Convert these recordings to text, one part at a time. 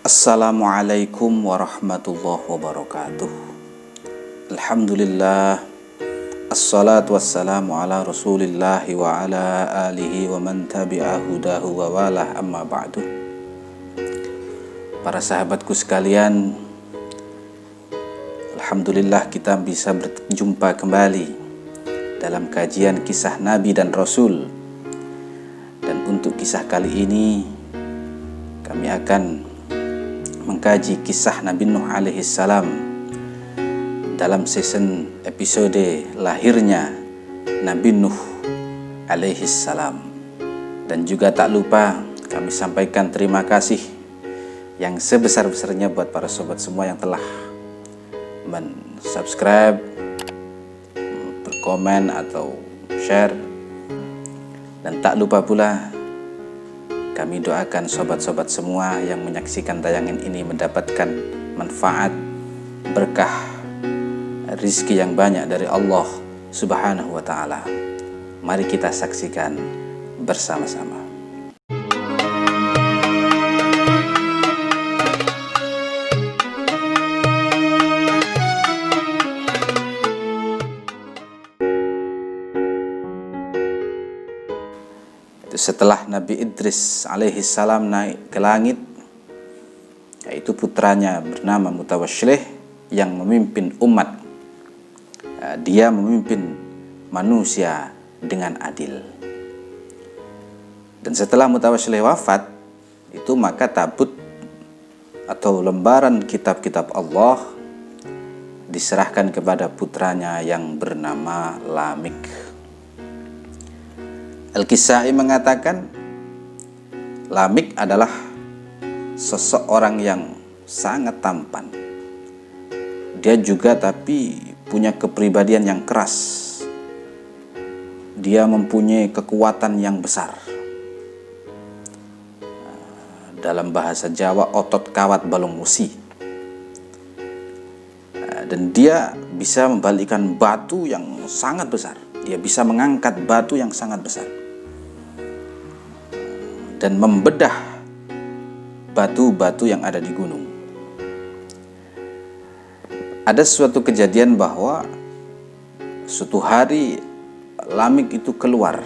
Assalamualaikum warahmatullahi wabarakatuh. Alhamdulillah. Assalatu wassalamu ala rasulillah wa ala alihi wa man tabi'a hudahu wa walah, amma ba'du. Para sahabatku sekalian, alhamdulillah kita bisa berjumpa kembali dalam kajian kisah Nabi dan Rasul. Dan untuk kisah kali ini kami akan mengkaji kisah Nabi Nuh alaihissalam dalam season episode lahirnya Nabi Nuh alaihissalam. Dan juga tak lupa kami sampaikan terima kasih yang sebesar-besarnya buat para sobat semua yang telah subscribe, berkomen atau share. Dan tak lupa pula kami doakan sobat-sobat semua yang menyaksikan tayangan ini mendapatkan manfaat, berkah, rizki yang banyak dari Allah Subhanahu wa ta'ala. Mari kita saksikan bersama-sama. Setelah Nabi Idris alaihissalam naik ke langit, yaitu putranya bernama Mutawasylih yang memimpin umat. Dia memimpin manusia dengan adil. Dan setelah Mutawasylih wafat, itu maka tabut atau lembaran kitab-kitab Allah diserahkan kepada putranya yang bernama Lamik. Al-Kisai mengatakan Lamik adalah seseorang yang sangat tampan. Dia juga tapi punya kepribadian yang keras. Dia mempunyai kekuatan yang besar. Dalam bahasa Jawa, otot kawat balung musi. Dan dia bisa membalikkan batu yang sangat besar. Dia bisa mengangkat batu yang sangat besar dan membedah batu-batu yang ada di gunung. Ada suatu kejadian bahwa suatu hari Lamik itu keluar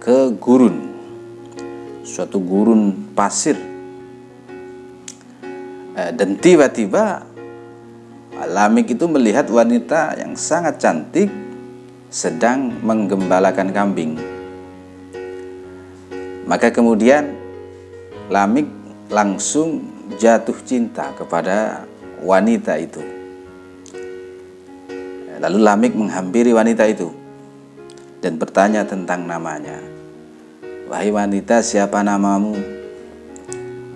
ke gurun, suatu gurun pasir, dan tiba-tiba Lamik itu melihat wanita yang sangat cantik sedang menggembalakan kambing. Maka kemudian Lamik langsung jatuh cinta kepada wanita itu. Lalu Lamik menghampiri wanita itu dan bertanya tentang namanya. "Wahai wanita, siapa namamu?"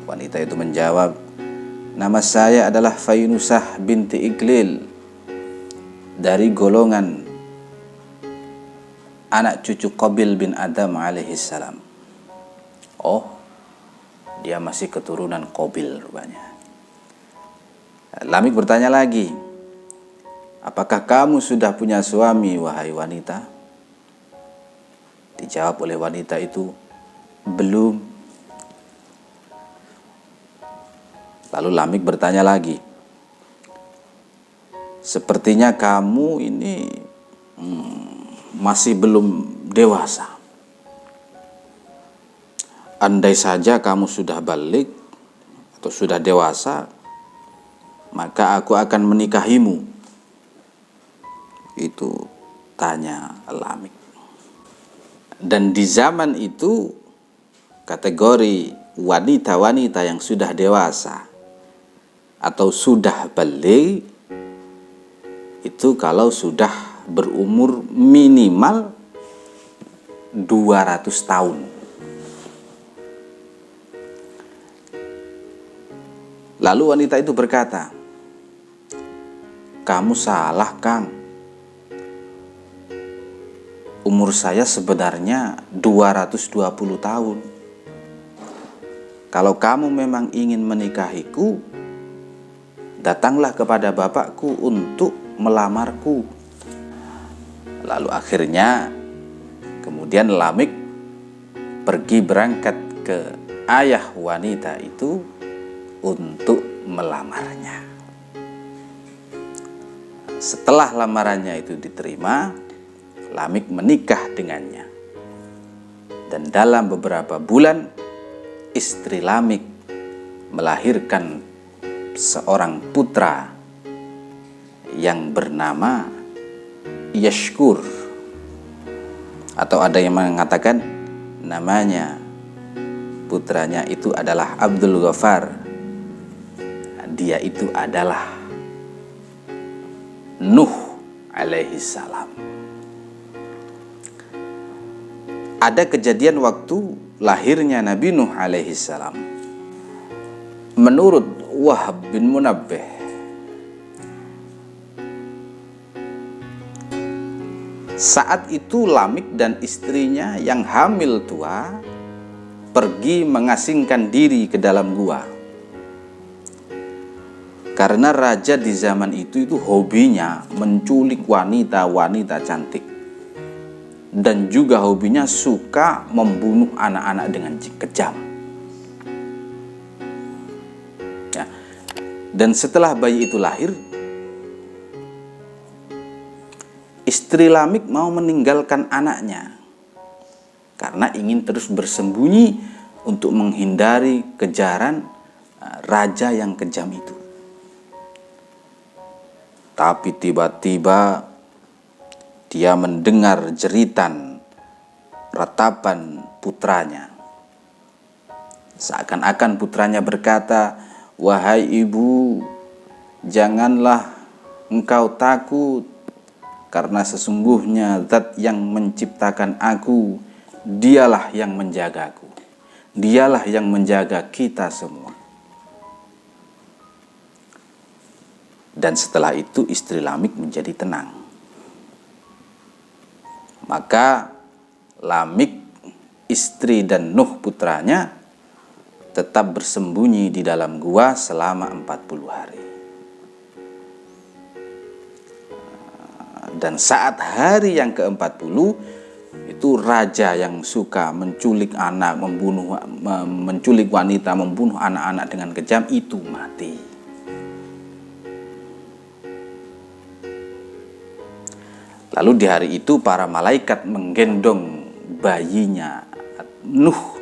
Wanita itu menjawab, "Nama saya adalah Fainusah binti Iqlil, dari golongan anak cucu Qabil bin Adam alaihissalam." Oh, dia masih keturunan Qabil rupanya. Lamik bertanya lagi, "Apakah kamu sudah punya suami, wahai wanita?" Dijawab oleh wanita itu, "Belum." Lalu Lamik bertanya lagi, "Sepertinya kamu ini masih belum dewasa. Andai saja kamu sudah balik atau sudah dewasa, maka aku akan menikahimu." Itu tanya Lamik. Dan di zaman itu kategori wanita-wanita yang sudah dewasa atau sudah balik itu kalau sudah berumur minimal 200 tahun. Lalu wanita itu berkata, "Kamu salah, Kang. Umur saya sebenarnya 220 tahun. Kalau kamu memang ingin menikahiku, datanglah kepada bapakku untuk melamarku." Lalu akhirnya kemudian Lamik pergi berangkat ke ayah wanita itu untuk melamarnya. Setelah lamarannya itu diterima, Lamik menikah dengannya. Dan dalam beberapa bulan, istri Lamik melahirkan seorang putra yang bernama Yashkur, atau ada yang mengatakan namanya putranya itu adalah Abdul Ghaffar. Dia itu adalah Nuh alaihi salam. Ada kejadian waktu lahirnya Nabi Nuh alaihi salam. Menurut Wahab bin Munabbih, saat itu Lamik dan istrinya yang hamil tua pergi mengasingkan diri ke dalam gua. Karena raja di zaman itu hobinya menculik wanita-wanita cantik. Dan juga hobinya suka membunuh anak-anak dengan kejam. Ya. Dan setelah bayi itu lahir, istri Lamik mau meninggalkan anaknya karena ingin terus bersembunyi untuk menghindari kejaran raja yang kejam itu. Tapi tiba-tiba dia mendengar jeritan ratapan putranya. Seakan-akan putranya berkata, "Wahai ibu, janganlah engkau takut, karena sesungguhnya Zat yang menciptakan aku, dialah yang menjagaku. Dialah yang menjaga kita semua." Dan setelah itu istri Lamik menjadi tenang. Maka Lamik, istri dan Nuh putranya tetap bersembunyi di dalam gua selama 40 hari. Dan saat hari yang ke-40 itu raja yang suka menculik anak, menculik wanita, membunuh anak-anak dengan kejam itu mati. Lalu di hari itu para malaikat menggendong bayinya Nuh,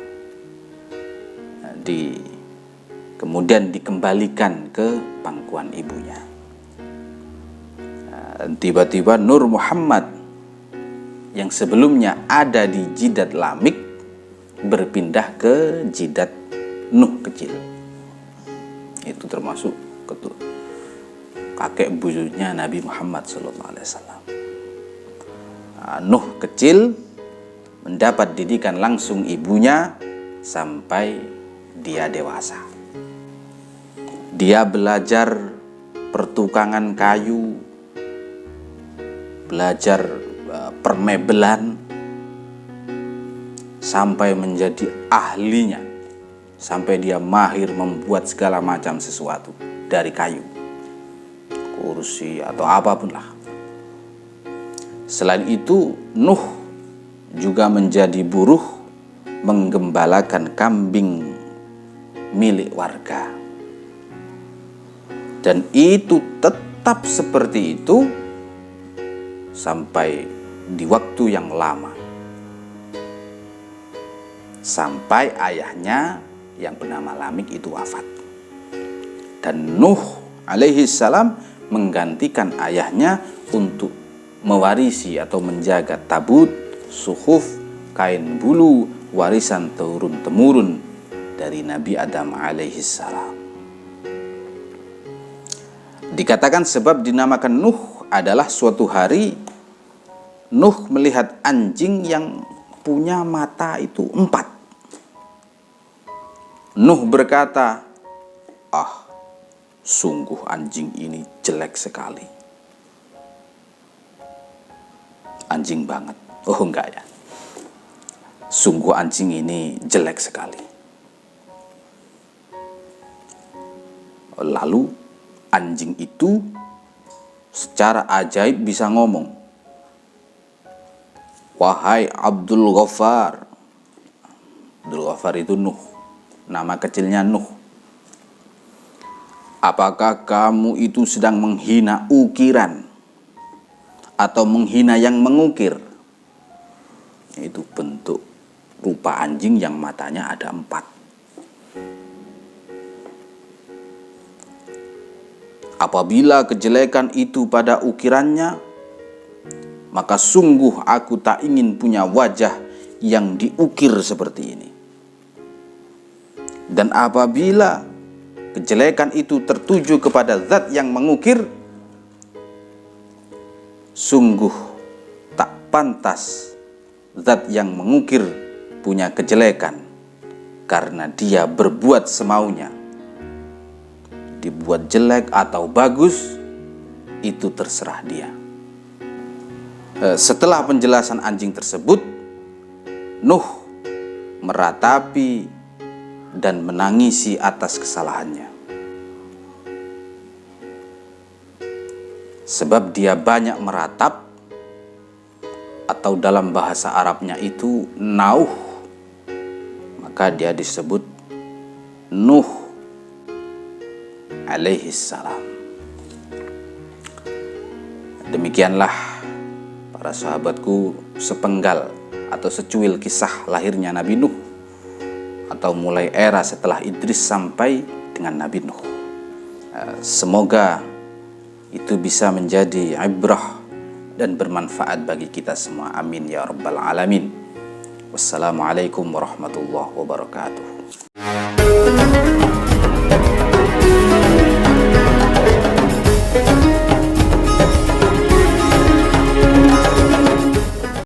kemudian dikembalikan ke pangkuan ibunya. Tiba-tiba Nur Muhammad yang sebelumnya ada di jidat Lamik berpindah ke jidat Nuh kecil. Itu termasuk kakek buyutnya Nabi Muhammad SAW. Nuh kecil mendapat didikan langsung ibunya sampai dia dewasa. Dia belajar pertukangan kayu, belajar permebelan, sampai menjadi ahlinya, sampai dia mahir membuat segala macam sesuatu dari kayu, kursi atau apapun lah. Selain itu, Nuh juga menjadi buruh menggembalakan kambing milik warga. Dan itu tetap seperti itu sampai di waktu yang lama. Sampai ayahnya yang bernama Lamik itu wafat. Dan Nuh alaihi salam menggantikan ayahnya untuk mewarisi atau menjaga tabut, suhuf, kain bulu, warisan turun-temurun dari Nabi Adam alaihi salam. Dikatakan sebab dinamakan Nuh adalah suatu hari Nuh melihat anjing yang punya mata itu 4. Nuh berkata, sungguh anjing ini jelek sekali. Anjing banget. Oh enggak ya. Sungguh anjing ini jelek sekali. Lalu anjing itu secara ajaib bisa ngomong. Wahai Abdul Ghaffar. Abdul Ghaffar itu Nuh. Nama kecilnya Nuh. Apakah kamu itu sedang menghina ukiran atau menghina yang mengukir? Itu bentuk rupa anjing yang matanya ada 4. Apabila kejelekan itu pada ukirannya, maka sungguh aku tak ingin punya wajah yang diukir seperti ini. Dan apabila kejelekan itu tertuju kepada zat yang mengukir, sungguh tak pantas zat yang mengukir punya kejelekan, karena dia berbuat semaunya. Dibuat jelek atau bagus, itu terserah dia. Setelah penjelasan anjing tersebut, Nuh meratapi dan menangisi atas kesalahannya. Sebab dia banyak meratap, atau dalam bahasa Arabnya itu nauh, maka dia disebut Nuh alaihi salam. Demikianlah para sahabatku sepenggal atau secuil kisah lahirnya Nabi Nuh, atau mulai era setelah Idris sampai dengan Nabi Nuh. Semoga itu bisa menjadi ibrah dan bermanfaat bagi kita semua. Amin ya rabbal alamin. Wassalamualaikum warahmatullahi wabarakatuh.